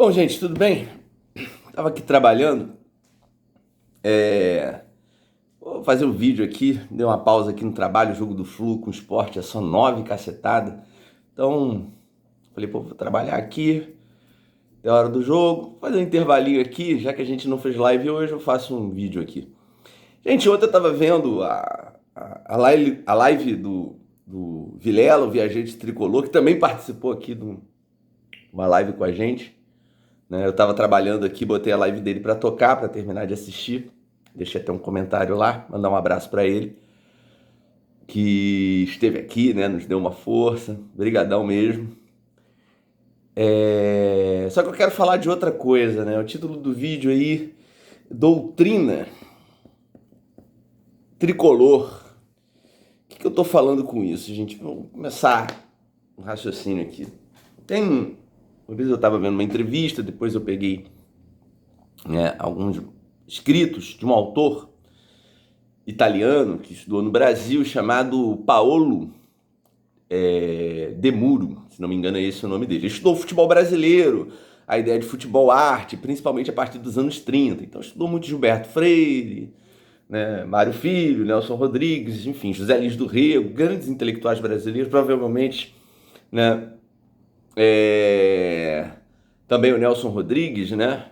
Bom, gente, tudo bem? Tava aqui trabalhando. Vou fazer um vídeo aqui. Dei uma pausa aqui no trabalho. O jogo do Flu com esporte é só 9 cacetada. Então, falei, pô, vou trabalhar aqui. É hora do jogo. Vou fazer um intervalinho aqui. Já que a gente não fez live hoje, eu faço um vídeo aqui. Gente, ontem eu tava vendo a live do Vilela, o viajante tricolor, que também participou aqui de uma live com a gente. Né? Eu estava trabalhando aqui, botei a live dele para tocar, para terminar de assistir. Deixei até um comentário lá, mandar um abraço para ele, que esteve aqui, né? Nos deu uma força, brigadão mesmo. Só que eu quero falar de outra coisa, né? O título do vídeo aí, Doutrina Tricolor. O que eu tô falando com isso, gente? Vamos começar um raciocínio aqui. Uma vez eu estava vendo uma entrevista, depois eu peguei, né, alguns escritos de um autor italiano que estudou no Brasil, chamado Paolo De Muro, se não me engano é esse o nome dele. Ele estudou futebol brasileiro, a ideia de futebol arte, principalmente a partir dos anos 30. Então estudou muito Gilberto Freire, né, Mário Filho, Nelson Rodrigues, enfim, José Lins do Rego, grandes intelectuais brasileiros, provavelmente, né, também o Nelson Rodrigues, né?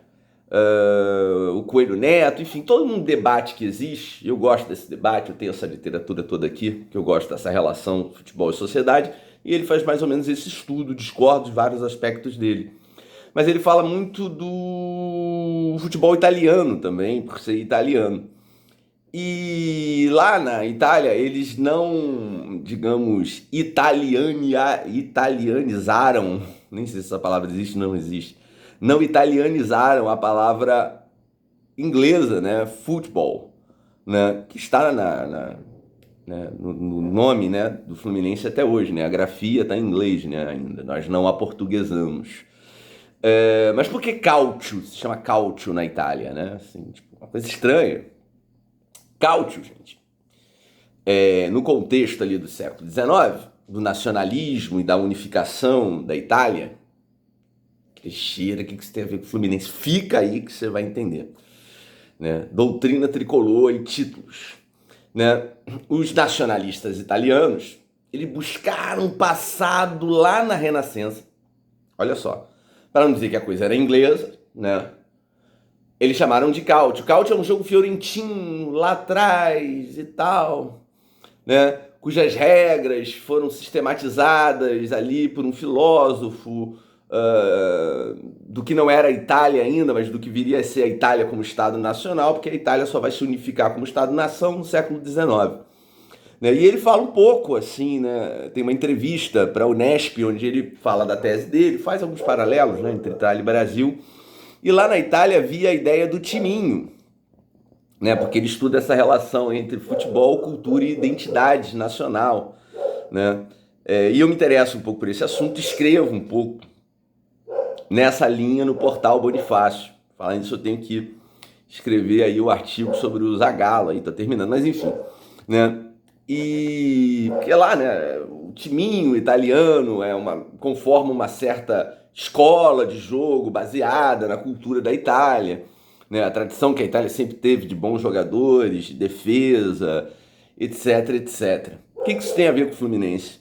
O Coelho Neto, enfim, todo um debate que existe. Eu gosto desse debate, eu tenho essa literatura toda aqui, que eu gosto dessa relação futebol e sociedade, e ele faz mais ou menos esse estudo, discordo de vários aspectos dele. Mas ele fala muito do futebol italiano também, por ser italiano. E lá na Itália, eles não, digamos, italianizaram, nem sei se essa palavra existe, não existe, não italianizaram a palavra inglesa, né, futebol, né, que está né, no nome, né, do Fluminense até hoje, né, a grafia está em inglês, né, ainda, nós não aportuguesamos. Mas por que Calcio? Se chama Calcio na Itália, né, assim, tipo, uma coisa estranha. Calcio, gente, no contexto ali do século XIX, do nacionalismo e da unificação da Itália, cheira, o que isso tem a ver com o Fluminense? Fica aí que você vai entender. Né? Doutrina tricolor e títulos. Né? Os nacionalistas italianos, eles buscaram um passado lá na Renascença. Olha só, para não dizer que a coisa era inglesa, né? Eles chamaram de Calcio. Calcio é um jogo fiorentino lá atrás e tal, né? Cujas regras foram sistematizadas ali por um filósofo do que não era a Itália ainda, mas do que viria a ser a Itália como Estado Nacional, porque a Itália só vai se unificar como Estado-nação no século XIX. Né? E ele fala um pouco assim, né? Tem uma entrevista para a Unesp, onde ele fala da tese dele, faz alguns paralelos, né, entre Itália e Brasil. E lá na Itália havia a ideia do timinho, né? Porque ele estuda essa relação entre futebol, cultura e identidade nacional, né? E eu me interesso um pouco por esse assunto, escrevo um pouco nessa linha no portal Bonifácio. Falando nisso, eu tenho que escrever aí o artigo sobre o Zagallo, aí tá terminando, mas enfim, né? E porque lá, né, o timinho italiano conforma uma certa escola de jogo baseada na cultura da Itália, né? A tradição que a Itália sempre teve de bons jogadores, de defesa, etc, etc. O que isso tem a ver com o Fluminense?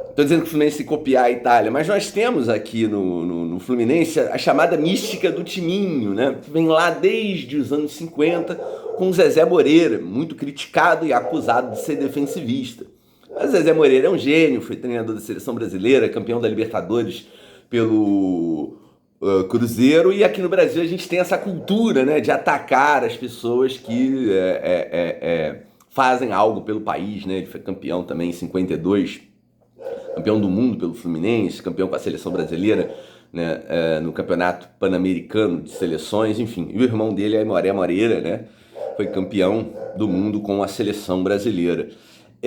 Estou dizendo que o Fluminense tem que copiar a Itália, mas nós temos aqui no Fluminense a chamada mística do timinho, né? Que vem lá desde os anos 50 com o Zezé Moreira, muito criticado e acusado de ser defensivista. Mas Zezé Moreira é um gênio, foi treinador da seleção brasileira, campeão da Libertadores pelo Cruzeiro, e aqui no Brasil a gente tem essa cultura, né, de atacar as pessoas que fazem algo pelo país, né? Ele foi campeão também em 52, campeão do mundo pelo Fluminense, campeão com a seleção brasileira, né, no campeonato pan-americano de seleções, enfim. E o irmão dele, Aimoré Moreira, né, foi campeão do mundo com a seleção brasileira.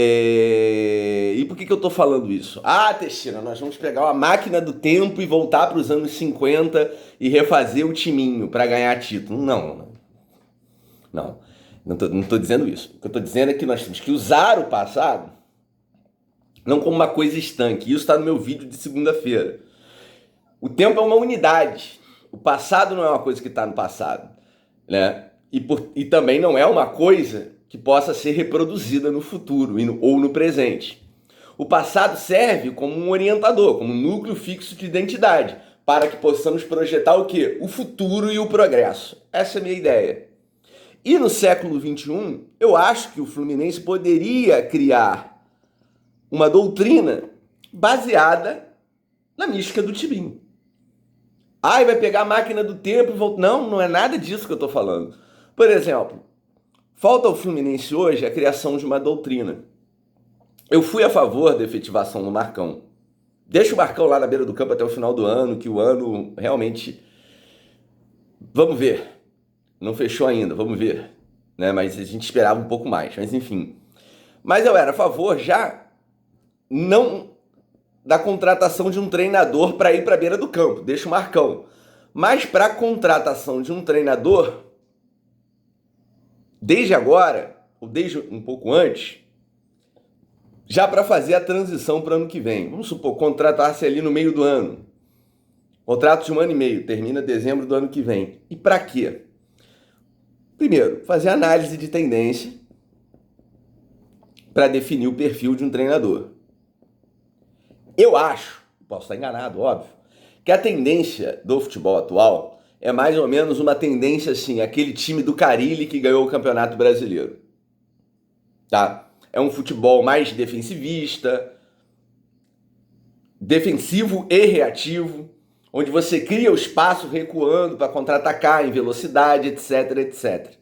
E por que eu tô falando isso? Teixeira, nós vamos pegar uma máquina do tempo e voltar para os anos 50 e refazer o timinho para ganhar título. Não tô dizendo isso. O que eu tô dizendo é que nós temos que usar o passado não como uma coisa estanque. Isso está no meu vídeo de segunda-feira. O tempo é uma unidade. o passado não é uma coisa que está no passado, né? E também não é uma coisa que possa ser reproduzida no futuro ou no presente. O passado serve como um orientador, como um núcleo fixo de identidade, para que possamos projetar o quê? O futuro e o progresso. Essa é a minha ideia. E no século XXI, eu acho que o Fluminense poderia criar uma doutrina baseada na mística do Tibinho. Ai, vai pegar a máquina do tempo e voltar. Não, não é nada disso que eu estou falando. Por exemplo, falta ao Fluminense hoje a criação de uma doutrina. Eu fui a favor da efetivação do Marcão. Deixa o Marcão lá na beira do campo até o final do ano, que o ano realmente... Vamos ver. Não fechou ainda, vamos ver. Né? Mas a gente esperava um pouco mais, mas enfim. Mas eu era a favor já não da contratação de um treinador para ir para a beira do campo. Deixa o Marcão. Mas para a contratação de um treinador, desde agora, ou desde um pouco antes, já para fazer a transição para o ano que vem. Vamos supor, contratar-se ali no meio do ano. Contrato de 1 ano e meio, termina dezembro do ano que vem. E para quê? Primeiro, fazer análise de tendência para definir o perfil de um treinador. Eu acho, posso estar enganado, óbvio, que a tendência do futebol atual é mais ou menos uma tendência assim, aquele time do Carille que ganhou o Campeonato Brasileiro. Tá? É um futebol mais defensivista, defensivo e reativo, onde você cria o espaço recuando para contra-atacar em velocidade, etc, etc.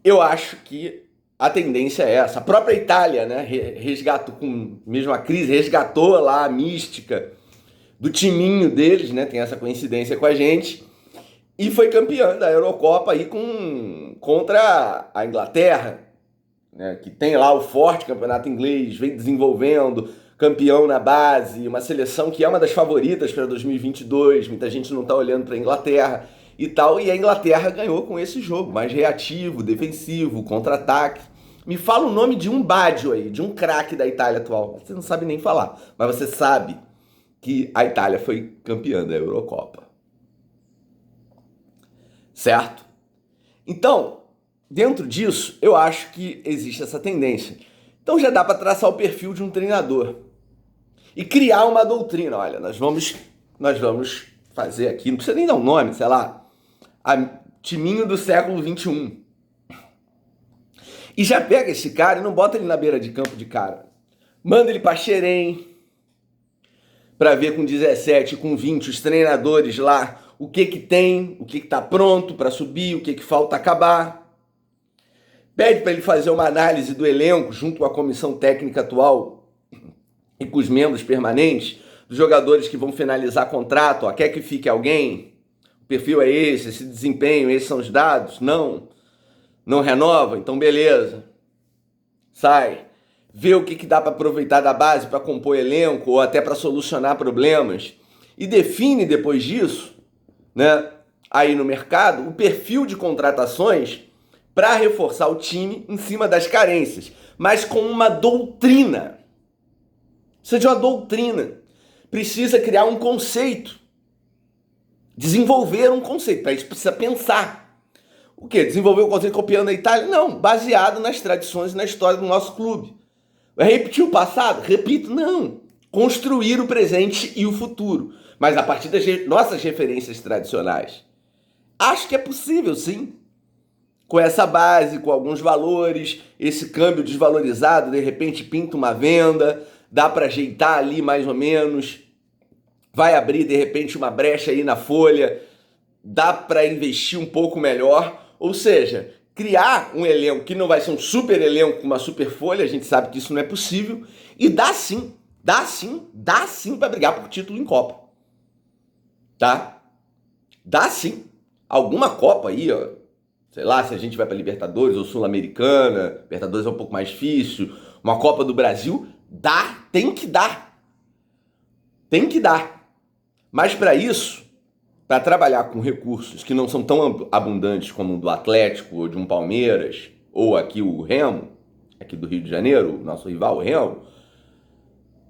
Eu acho que a tendência é essa. A própria Itália, né, resgatou, com mesmo a crise, resgatou lá a mística do timinho deles, né, tem essa coincidência com a gente, e foi campeã da Eurocopa aí contra a Inglaterra, né, que tem lá o forte campeonato inglês, vem desenvolvendo, campeão na base, uma seleção que é uma das favoritas para 2022, muita gente não está olhando para a Inglaterra e tal, e a Inglaterra ganhou com esse jogo, mais reativo, defensivo, contra-ataque. Me fala o nome de um Baggio aí, de um craque da Itália atual, você não sabe nem falar, mas você sabe que a Itália foi campeã da Eurocopa. Certo? Então, dentro disso, eu acho que existe essa tendência. Então já dá para traçar o perfil de um treinador e criar uma doutrina. Olha, nós vamos fazer aqui, não precisa nem dar um nome, sei lá, timinho do século XXI. E já pega esse cara e não bota ele na beira de campo de cara. Manda ele para Xerém, para ver com 17, com 20, os treinadores lá, o que tem, o que está pronto para subir, o que falta acabar. Pede para ele fazer uma análise do elenco junto com a comissão técnica atual e com os membros permanentes, dos jogadores que vão finalizar contrato. Ó, quer que fique alguém? O perfil é esse desempenho, esses são os dados? Não renova? Então beleza. Sai. Vê o que dá para aproveitar da base para compor elenco ou até para solucionar problemas. E define depois disso, né, aí no mercado, o perfil de contratações para reforçar o time em cima das carências, mas com uma doutrina. Precisa de uma doutrina. Precisa criar um conceito. Desenvolver um conceito. Para isso precisa pensar. O quê? Desenvolver um conceito copiando a Itália? Não, baseado nas tradições e na história do nosso clube. Vai repetir o passado? Repito, não. Construir o presente e o futuro. Mas a partir das nossas referências tradicionais. Acho que é possível, sim. Com essa base, com alguns valores, esse câmbio desvalorizado, de repente pinta uma venda, dá para ajeitar ali mais ou menos, vai abrir de repente uma brecha aí na folha, dá para investir um pouco melhor, ou seja, criar um elenco que não vai ser um super elenco com uma super folha, a gente sabe que isso não é possível, e dá sim para brigar por título em Copa. Tá? Dá sim. Alguma Copa aí, ó, sei lá, se a gente vai para Libertadores ou Sul-Americana, Libertadores é um pouco mais difícil, uma Copa do Brasil, dá, tem que dar. Tem que dar. Mas para isso, para trabalhar com recursos que não são tão abundantes como o do Atlético ou de um Palmeiras, ou aqui o Remo, aqui do Rio de Janeiro, nosso rival, o Remo,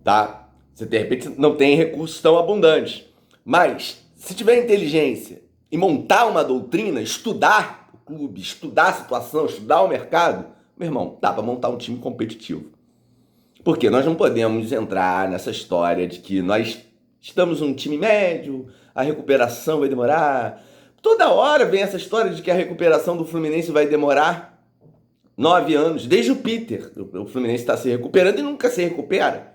tá? Você de repente não tem recursos tão abundantes. Mas Se tiver inteligência e montar uma doutrina, estudar o clube, estudar a situação, estudar o mercado, meu irmão, dá para montar um time competitivo. Porque nós não podemos entrar nessa história de que nós estamos um time médio, a recuperação vai demorar. Toda hora vem essa história de que a recuperação do Fluminense vai demorar 9 anos, desde o Peter. O Fluminense está se recuperando e nunca se recupera.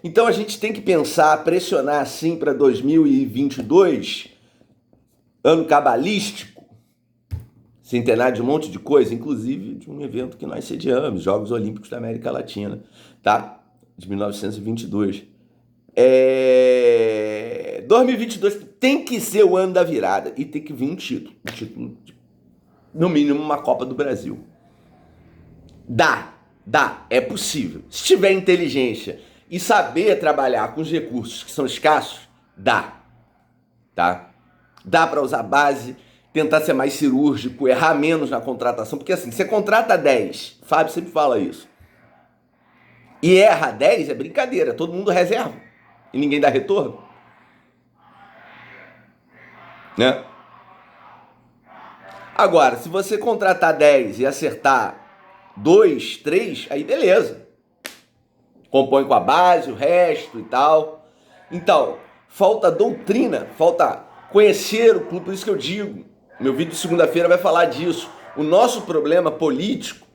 Então a gente tem que pensar, pressionar assim para 2022, ano cabalístico, centenário de um monte de coisa, inclusive de um evento que nós sediamos, Jogos Olímpicos da América Latina, tá? De 1922. 2022 tem que ser o ano da virada e tem que vir um título, no mínimo uma Copa do Brasil. Dá, é possível. Se tiver inteligência e saber trabalhar com os recursos que são escassos, dá, tá? Dá para usar base, tentar ser mais cirúrgico, errar menos na contratação, porque assim, você contrata 10, Fábio sempre fala isso, e erra 10 é brincadeira, todo mundo reserva e ninguém dá retorno, né? Agora, se você contratar 10 e acertar 2, 3, aí beleza. Compõe com a base, o resto e tal. Então, falta doutrina, falta conhecer o clube, por isso que eu digo, meu vídeo de segunda-feira vai falar disso. O nosso problema político,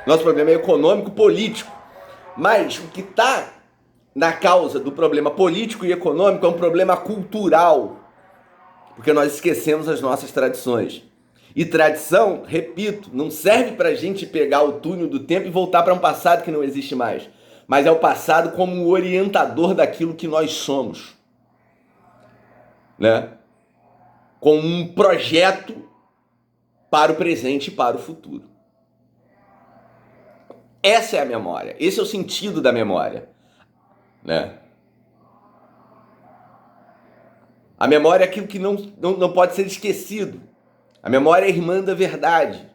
nosso problema é econômico político, mas o que está na causa do problema político e econômico é um problema cultural, porque nós esquecemos as nossas tradições. E tradição, repito, não serve para a gente pegar o túnel do tempo e voltar para um passado que não existe mais, mas é o passado como um orientador daquilo que nós somos, né? Com um projeto para o presente e para o futuro. Essa é a memória, esse é o sentido da memória, né? A memória é aquilo que não pode ser esquecido. A memória é irmã da verdade.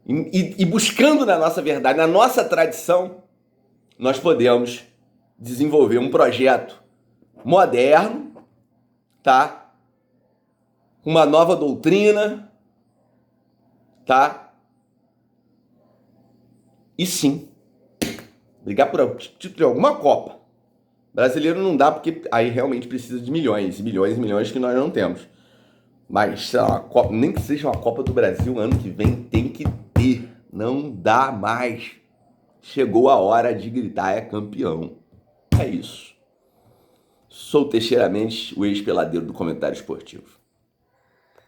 E buscando na nossa verdade, na nossa tradição, nós podemos desenvolver um projeto moderno, tá? Uma nova doutrina, tá? E sim, brigar por título de alguma Copa. Brasileiro não dá porque aí realmente precisa de milhões, milhões e milhões que nós não temos. Mas, sei lá, nem que seja uma Copa do Brasil ano que vem, tem que ter. Não dá mais. Chegou a hora de gritar, é campeão. É isso. Sou Teixeira Mendes, o ex-peladeiro do Comentário Esportivo.